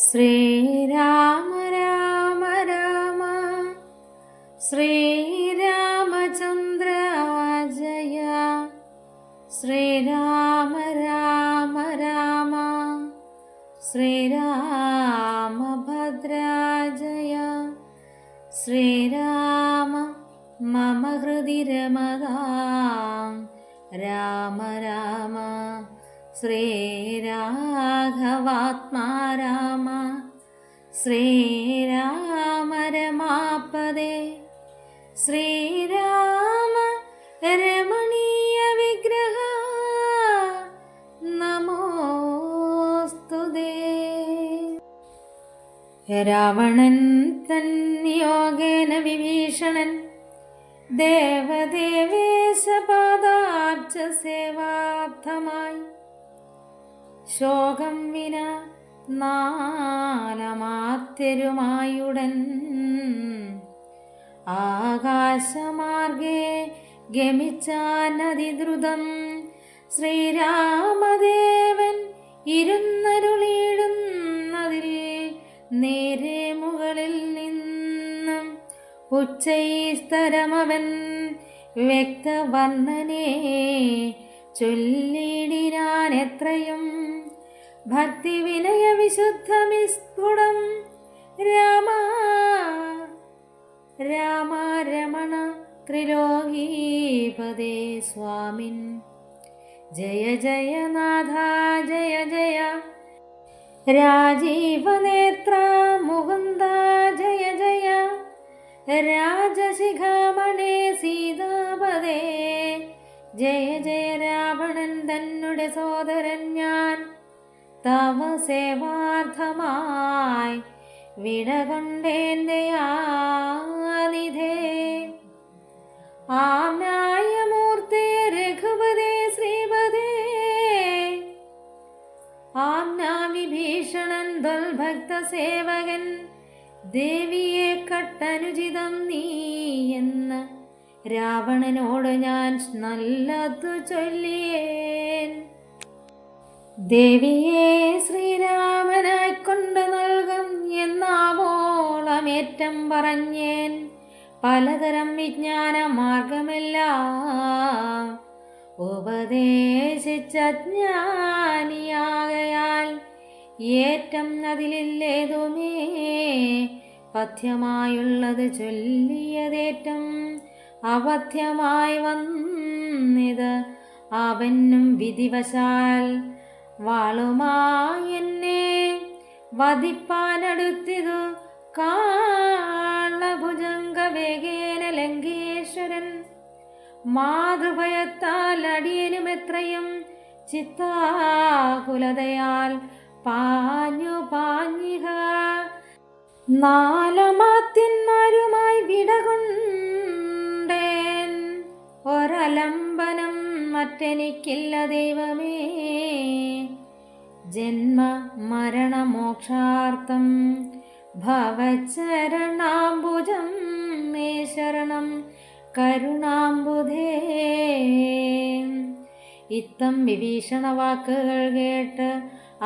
ശ്രീരാമ രാമ രാമ ശ്രീരാമചന്ദ്ര ജയ ശ്രീരാമ രാമ രാമ ശ്രീരാമഭദ്ര ജയ ശ്രീരാമ മമ ഹൃദി രമതാം രാമ രാമ ശ്രീരാഘവാത്മാ രാമ ശ്രീരാമ രമാപദേ ശ്രീരാമ രമണീയ വിഗ്രഹ നമോസ്തുതേ. രാവണൻ തൻ നിയോഗേന വിഭീഷണൻ ദേവദേവേശ പാദാബ്ജ സേവാർത്ഥമായി ശോകം വിന നാലമാത്യരുമായുടൻ ആകാശമാർഗേ ഗമിച്ചാനതിദ്രുതം ശ്രീരാമദേവൻ ഇരുന്നരുളിയിടുന്നതിൽ നേരെ മുകളിൽ നിന്നും ഉച്ചൈസ്തരമവൻ വ്യക്തവർണ്ണനെ ചൊല്ലിടിനാൻ എത്രയും ഭക്തി വിനയ വിശുദ്ധമിസ്ഫുടം രാമ രാമ രമണ ത്രിലോകീപദേ സ്വാമിൻ ജയ ജയ നാഥ ജയ ജയ രാജീവനേത്ര മുകുന്ദ ജയ ജയ രാജശിഖാമണേ സീതാപദേ ജയ ജയ രാവണൻ തന്നെ സോദരൻ ഞാൻ തവ സേവാർത്ഥമായി വിടകൊണ്ടേന്റെ ആനിധേ ആമ്നായമൂർത്തേ രഘുപതേ ശ്രീപദേ ആമ്നാ വിഭീഷണൻ ദുൽഭക്ത സേവകൻ ദേവിയെ കട്ടനുചിതം നീ എന്ന് രാവണനോട് ഞാൻ നല്ലതു ചൊല്ലിയേൻ. ദേവിയെ ശ്രീരാമനായി കൊണ്ട് നൽകും എന്നാവോളമേറ്റം പറഞ്ഞേൻ. പലതരം വിജ്ഞാന മാർഗമെല്ലാം ഉപദേശിച്ചജ്ഞാനിയാകയാൽ ഏറ്റം അതിലില്ലേതുമേ പഥ്യമായുള്ളത് ചൊല്ലിയതേറ്റം അപഥ്യമായി വന്നിത് അവനും വിധിവശാൽ വാളുമായി എന്നെ വധിപ്പാനടുത്തിതു കാളഭുജംഗ വേഗേന ലങ്കേശ്വരൻ മാതൃഭയത്താൽ അടിയനും എത്രയും ചിത്താകുലതയാൽ പാഞ്ഞു പാഞ്ഞിക നാലമാത്യന്മാരുമായി വിടകൊണ്ടേൻ. ഒരലംബനം മറ്റെനിക്കില്ല ദൈവമേ, ജന്മ മരണമോക്ഷാർത്ഥം ഭവചരണാംബുജം മേ ശരണം കരുണാംബുധേ. ഇത്തം വിഭീഷണ വാക്കുകൾ കേട്ട്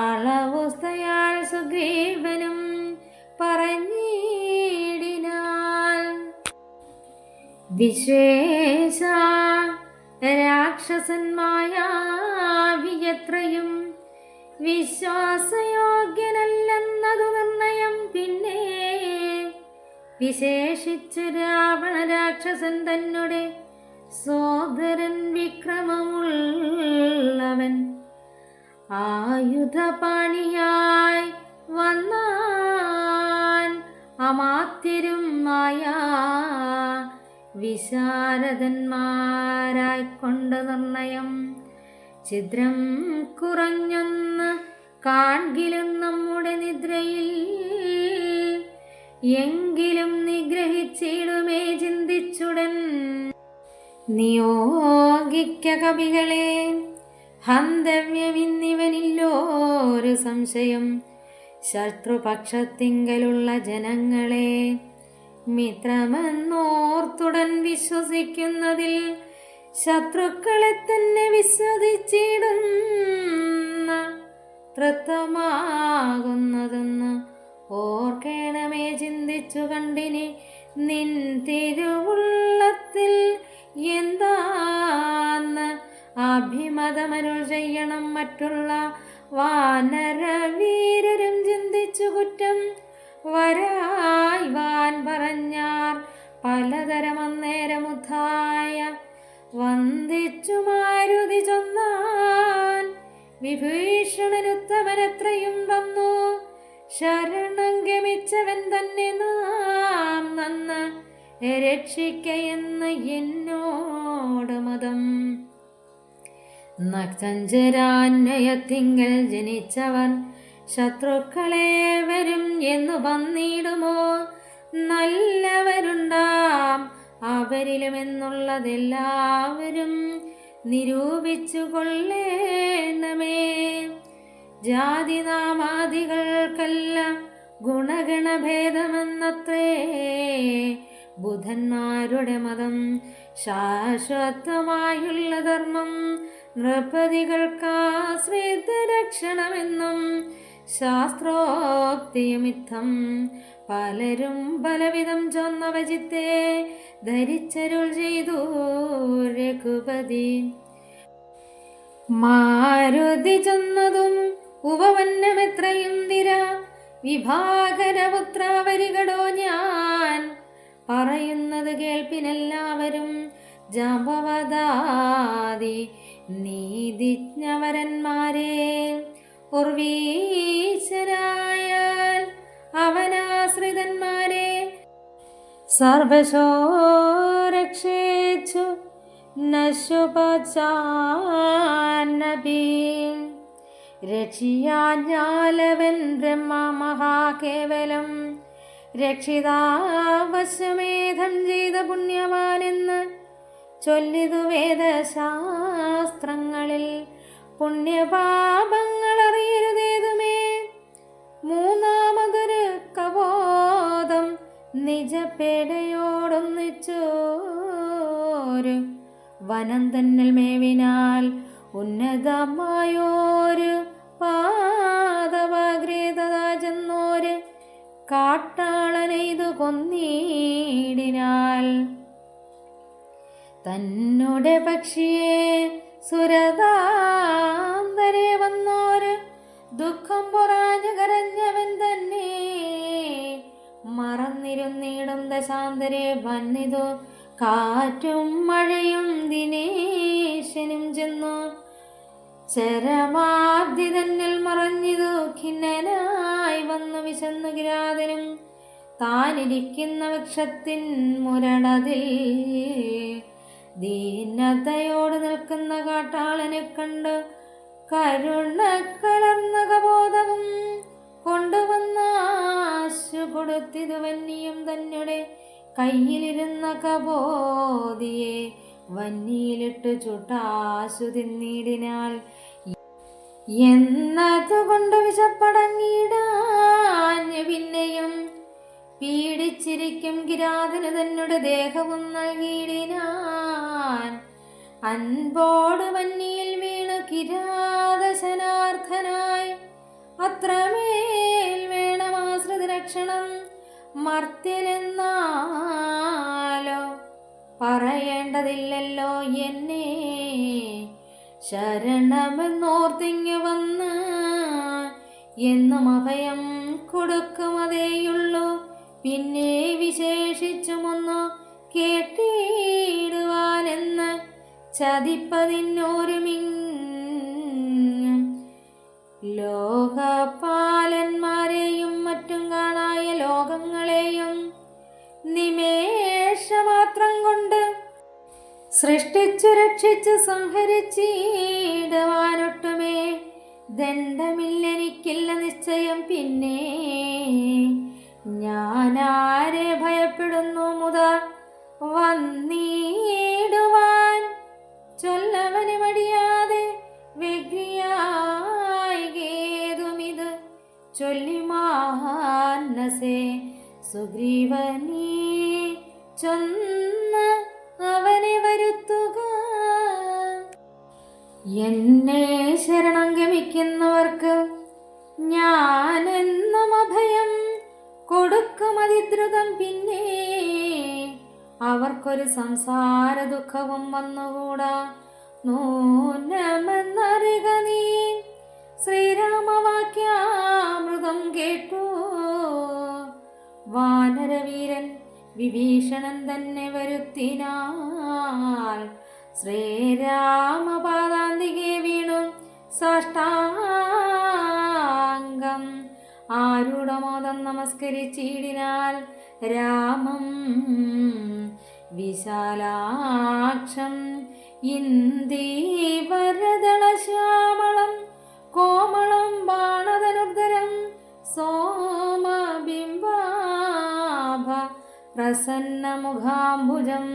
അളവുസ്തയാൽ സുഗ്രീവനും പറഞ്ഞിടിനാൾ. വിശ്വേശ രാക്ഷസന്മായ വിയത്രയും വിശ്വാസയോഗ്യനല്ലെന്നതു നിർണയം. പിന്നെ വിശേഷിച്ച് രാവണ രാക്ഷസൻ തന്നെ സോദരൻ വിക്രമമുള്ളവൻ ആയുധപാണിയായി വന്നാൻ. അമാത്യരും മായ വിശാരദന്മാരായിക്കൊണ്ട് നിർണയം. ഛിദ്രം കുറഞ്ഞൊന്ന് കാൺകിലും നമ്മുടെ നിദ്രയിൽ എങ്കിലും നിഗ്രഹിച്ചിടുമേ ചിന്തിച്ചുടൻ. നിയോഗിക്ക കവികളെ ഹന്തവ്യമിന്നിവനില്ലോരു സംശയം. ശത്രുപക്ഷത്തിങ്കലുള്ള ജനങ്ങളെ മിത്രമെന്നോർത്തുടൻ വിശ്വസിക്കുന്നതിൽ ശത്രുക്കളെ തന്നെ വിശ്വസിച്ചിടുന്ന തൃത്വമാകുന്നതെന്ന് വെച്ചു കണ്ടിനി നിൻ തിരുവുള്ളത്തിൽ എന്താന്ന് അഭിമതമരുൾ ചെയ്യണം. മറ്റുള്ള വാനര വീരരും ചിന്തിച്ചു കുറ്റം വരായ്വാൻ പറഞ്ഞാർ പലതരം. അന്നേരമുദ്ധായ വന്ദിച്ചു മാരുതി ചൊന്നാൻ വിഭീഷണനുത്തമനത്രയും വന്നു. ശരണം ഗമിച്ചവൻ തന്നെ നാം നന്ന് രക്ഷിക്കയെന്ന് എന്നോട് മതം. നക്തഞ്ചരാന്വയത്തിങ്കൽ ജനിച്ചവർ ശത്രുക്കളെ വരും എന്നു വന്നിടുമോ? നല്ലവരുണ്ടാം അവരിലുമെന്നുള്ളതെല്ലാവരും നിരൂപിച്ചു കൊള്ളേണമേ. ജാതിനാമാദികൾക്കല്ല ഗുണഗണഭേദമെന്നത്രേ ബുധന്മാരുടെ മതം. ശാശ്വതമായുള്ള ധർമ്മം നൃപതികൾക്കാശ്രിതരക്ഷണമെന്നും ശാസ്ത്രോക്തിയുമിത്തം പലരും പലവിധം ചൊന്നവചിത്തെ ധരിച്ചരുൾ ചെയ്തു രഘുപതി. മാരുതി ചെന്നതും ഉപവന്നമെത്രയും തിര വിഭാകരപുത്ര വരികടോ ഞാൻ പറയുന്നത് കേൾപ്പിനെല്ലാവരും. ജാമ്പവതാദി നീതിജ്ഞവരന്മാരെ ഉർവീശനായാൽ അവനാശ്രിതന്മാരെ സർവശോ രക്ഷേച്ചു നശുപചാനബി. രക്ഷിയാഞ്ഞാലവൻ ബ്രഹ്മ മഹാകേവലം രക്ഷിതാവശമേധം ചെയ്ത പുണ്യവാനെന്ന് ചൊല്ലിതു വേദശാസ്ത്രങ്ങളിൽ. പുണ്യപാപങ്ങൾ അറിയരുതേതുമേ മൂന്നാമതൊരു കബോധം നിജപേടയോടൊന്നിച്ചോരു വനം തന്നിൽ മേവിനാൽ ഉന്നതമായോരു പാദവാഗ്രേതതാ ചെന്നോര് കാട്ടാളനെയ്തു കൊന്നീടിനാൽ തന്നുടെ പക്ഷിയെ സുരതാന്തരെ വന്നോര് ദുഃഖം പൊറാഞ്ഞു കരഞ്ഞവൻ തന്നെ മറന്നിരുന്നിടും ദശാന്തരെ വന്നിതു കാറ്റും മഴയും ദിനേശനും ചെന്നു ചരമാബ്ദി തന്നിൽ മറഞ്ഞിതു ഖിന്നനായി വന്നു വിശന്നു കിരാതനും താനിരിക്കുന്ന വൃക്ഷത്തിൻ മുരടതിൽ ദീനതയോട് നിൽക്കുന്ന കാട്ടാളനെ കണ്ട് കരുണ കലർന്ന കബോധവും കൊണ്ടുവന്നാശു കൊടുത്തിതു വന്യം തന്നെ കയ്യിലിരുന്ന കബോധിയെ വന്നിയിലിട്ടു ചുട്ടാശു തിന്നിടിനാൽ എന്നതുകൊണ്ട് വിശപ്പടങ്ങിയിടാഞ്ഞ് പിന്നെയും പീഡിച്ചിരിക്കും കിരാതന് തന്നെ ദേഹവും നൽകിയിടിനാൻ. അൻപോട് വന്നിയിൽ വീണ കിരാതശനാർത്ഥനായി അത്രമേൽ വേണമാശ്രിത രക്ഷണം മർത്യനെന്നാലോ പറയേണ്ടതില്ലല്ലോ എന്നെ ശരണമെന്നോർത്തിങ്ങു വന്ന് എന്നും അഭയം കൊടുക്കുമതേയുള്ളൂ. പിന്നെ വിശേഷിച്ചുമൊന്നു കേട്ടിടുവാനെന്ന് ചതിപ്പതിനോരുമിങ്ങും ലോകപാലന്മാരെയും മറ്റും കാണായ ലോകങ്ങളെയും നിമേഷമാത്രം കൊണ്ട് സൃഷ്ടിച്ചു രക്ഷിച്ചു സംഹരിച്ചിടുവാനൊട്ടുമേ ദണ്ഡമില്ലെനിക്കില്ല നിശ്ചയം. പിന്നെ ഞാനാരെ ഭയപ്പെടുന്നു മുത വന്നിടുവാൻ ചൊല്ലവന് മടിയാതെ വ്യഗ്രിയായികേതുമിത് ചൊല്ലി മാനസേ സുഗ്രീവനീ ചൊന്ന് അവനെ വരുത്തുക. എന്നെ ശരണം ഗമിക്കുന്നവർക്ക് ഞാനെന്നും അഭയം കൊടുക്കും അതിദ്രുതം. പിന്നെ അവർക്കൊരു സംസാര ദുഃഖവും വന്നുകൂടാ. നൂനമെന്നറിക നീ ശ്രീരാമവാക്യാമൃതം കേട്ടു. വാനരവീരൻ വിഭീഷണൻ തന്നെ വരുത്തിനാൽ ശ്രീരാമപാദാന്തികെ വീണു സാഷ്ടാംഗം ആരൂഢമോദം നമസ്കരിച്ചിടിനാൽ രാമം വിശാലാക്ഷം ഇന്ദീവരദളശ്യാമളം കോമളം ബാണധനുർധരം സോമബിംബാഭ പ്രസന്നമുഖാംബുജം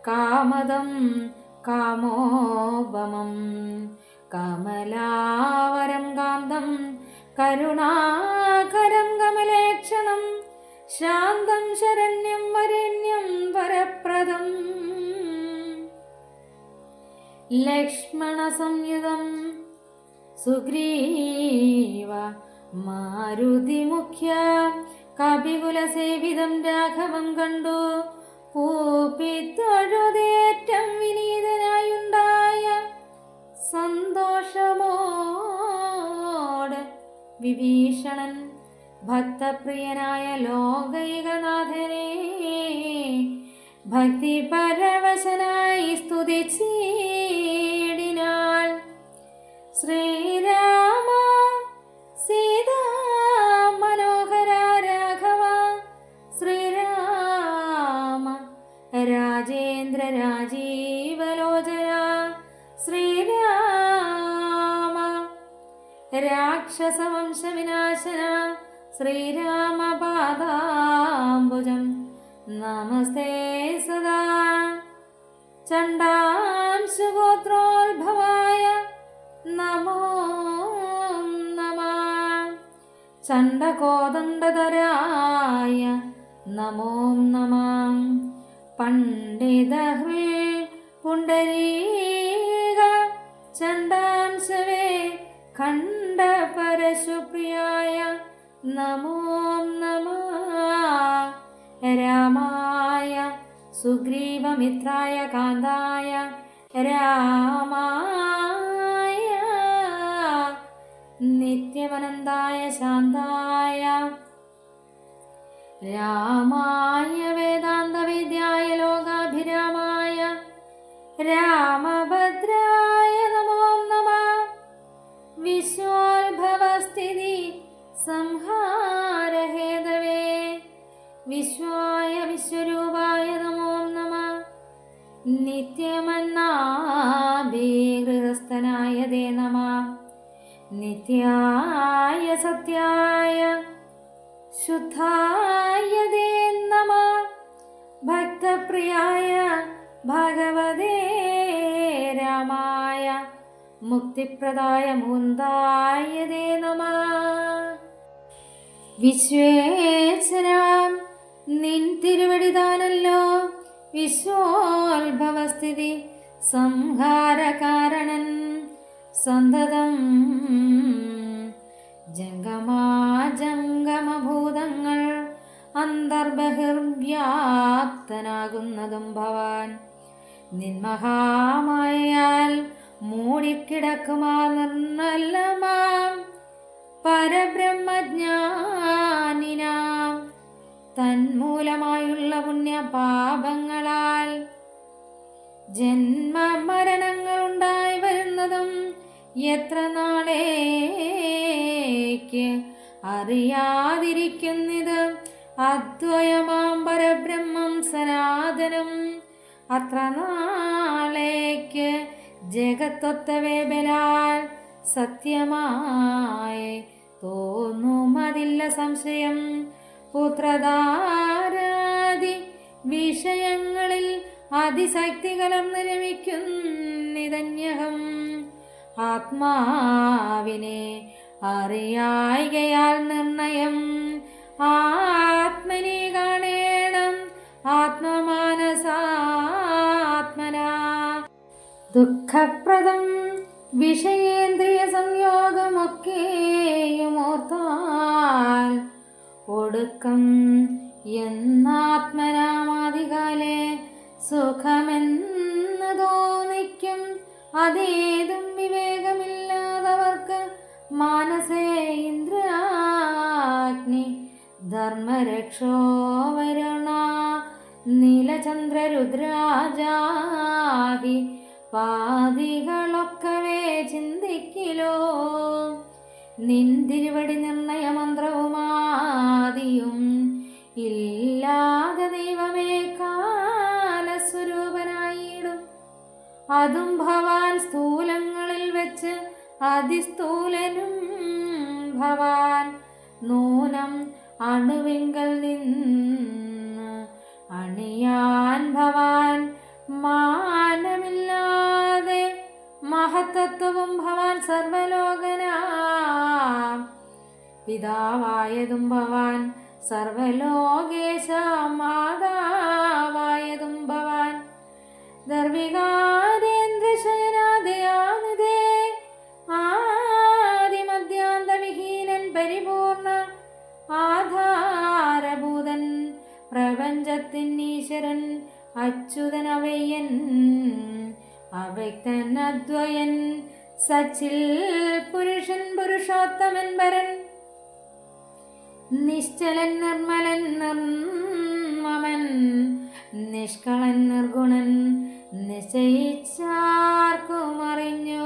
കാമദം കാമോപമം കമലാവരം കാന്തം കരുണാകരം കമലേക്ഷണം ശാന്തം ശരണ്യം വരണ്യം വരപ്രദം ലക്ഷ്മണ സംയുതം സുഗ്രീവ മാരുതി മുഖ്യ കപികുലസേവിതം രാഘവം കണ്ടു കൂപ്പിത്തൊഴുതേറ്റം വിനീതനായുണ്ടായ സന്തോഷമോട് വിഭീഷണൻ ഭക്തപ്രിയനായ ലോകൈകനാഥനെ ഭക്തിപരവശനായി സ്തുതിച്ചിടിനാൾ. ശ്രീരാമ സീതാ മനോഹര രാഘവ ശ്രീരാമ രാജേന്ദ്ര രാജീവലോചന ശ്രീരാമ രാക്ഷസവംശവിനാശന ശ്രീരാമപാദാംബുജം നമസ്തേ സദാ ചണ്ഡാംശുഗോത്രോത്ഭവായ നമോ നമഃ ചണ്ഡകോദണ്ഡധരായ നമോ നമഃ പണ്ഡിതഹൃൽ പുണ്ഡരീക ചണ്ഡാംശവേ ഖണ്ഡപരശുപ്രിയായ നമോ നമഃ രാമായ സുഗ്രീവമിത്രായ കാന്തായ രാമായ നിത്യമനന്തായ ശാന്തായ രാമായ വേദാന്തവിദ്യായ ലോകാഭിരാമായ രാമഭദ്രായ നമോ നമഃ വിശ്വോത്ഭവസ്ഥിതി സംഹാരഹേതവേ വിശ്വായ വിശ്വരൂപായ നമോ നമഃ നിത്യമന്നാഭിഗൃഹസ്ഥനായ ദേ നമഃ നിത്യായ സത്യായ ശുദ്ധായ ദേ നമഃ ഭക്തപ്രിയായ ഭഗവതേ രാമായ മുക്തിപ്രദായ മുകുന്ദായ ദേ നമഃ വിശ്വേശ്വരാം നിൻ തിരുവടിതാനല്ലോ വിശ്വോത്ഭവസ്ഥിതി സംഹാരകാരണൻ സന്തതം ജംഗമാജംഗമഭൂതങ്ങൾ അന്തർബഹിർവ്യാപ്തനാകുന്നതും ഭവാൻ നിൻമഹാമായയാൽ മൂടിക്കിടക്കുമാ നിർമ്മലമാം പരബ്രഹ്മജ്ഞാനിനാം തന്മൂലമായുള്ള പുണ്യപാപങ്ങളാൽ ജന്മമരണങ്ങൾ ഉണ്ടായി വരുന്നതും എത്ര നാളേക്ക് അറിയാതിരിക്കുന്നിത് അദ്വയമാം പരബ്രഹ്മം സനാതനം അത്ര നാളേക്ക് ജഗത്തൊത്തവേ ബലാൽ സത്യമായി തോന്നുമതില്ല സംശയം പുത്രധാരാദി വിഷയങ്ങളിൽ അതിശക്തി കലർന്ന് രമിക്കുന്നിതന്യഹം ആത്മാവിനെ അറിയായികയാൽ നിർണയം ആത്മനെ കാണേണം ആത്മമാനസാത്മനാ ദുഃഖപ്രദം വിഷയേന്ദ്രിയ സംയോഗമൊക്കെയുമോർത്താൽ ഒടുക്കം എന്നാത്മനാമാദികാലെ സുഖമെന്ന് തോന്നിക്കും. അതേതും വിവേകമില്ലാതവർക്ക് മാനസേ ഇന്ദ്രാഗ്നി ധർമ്മരക്ഷോ വരുണ നീലചന്ദ്രരുദ്രാജാഹി പാതികളൊക്കവേ ചിന്തിക്കിലോ. നിന്തിരുവടി നിർണയമന്ത്രവുമാദിയും ഇല്ലാതെ ദൈവമേ കാലസ്വരൂപനായിടും. അതും ഭവാൻ സ്ഥൂലങ്ങളിൽ വെച്ച് അതിസ്ഥൂലനും ഭവാൻ നൂനം അണുവിങ്കൽ നിന്ന് അണിയാൻ ഭവാൻ മാനമില്ലാതെ മഹത്തത്വവും ഭവാൻ സർവലോകനാം പിതാവായതും ഭവാൻ സർവലോകേശ മാതാവായതും ഭവാൻ ദർവികാരേന്ദ്രശയനാദയാനിതേ ആദിമധ്യാന്തവിഹീനൻ പരിപൂർണ ആധാരഭൂതൻ പ്രപഞ്ചത്തിൻ ഈശ്വരൻ അച്യുതൻ അവയ്യൻ അവ്യക്തൻ അദ്വയൻ സച്ചിൽ പുരുഷൻ പുരുഷോത്തമൻ പരൻ നിശ്ചലൻ നിർമ്മലൻ നിർമ്മമൻ നിഷ്കളൻ നിർഗുണൻ നിശ്ചയിച്ചാർക്കും അറിഞ്ഞുകൂടാത്തവൻ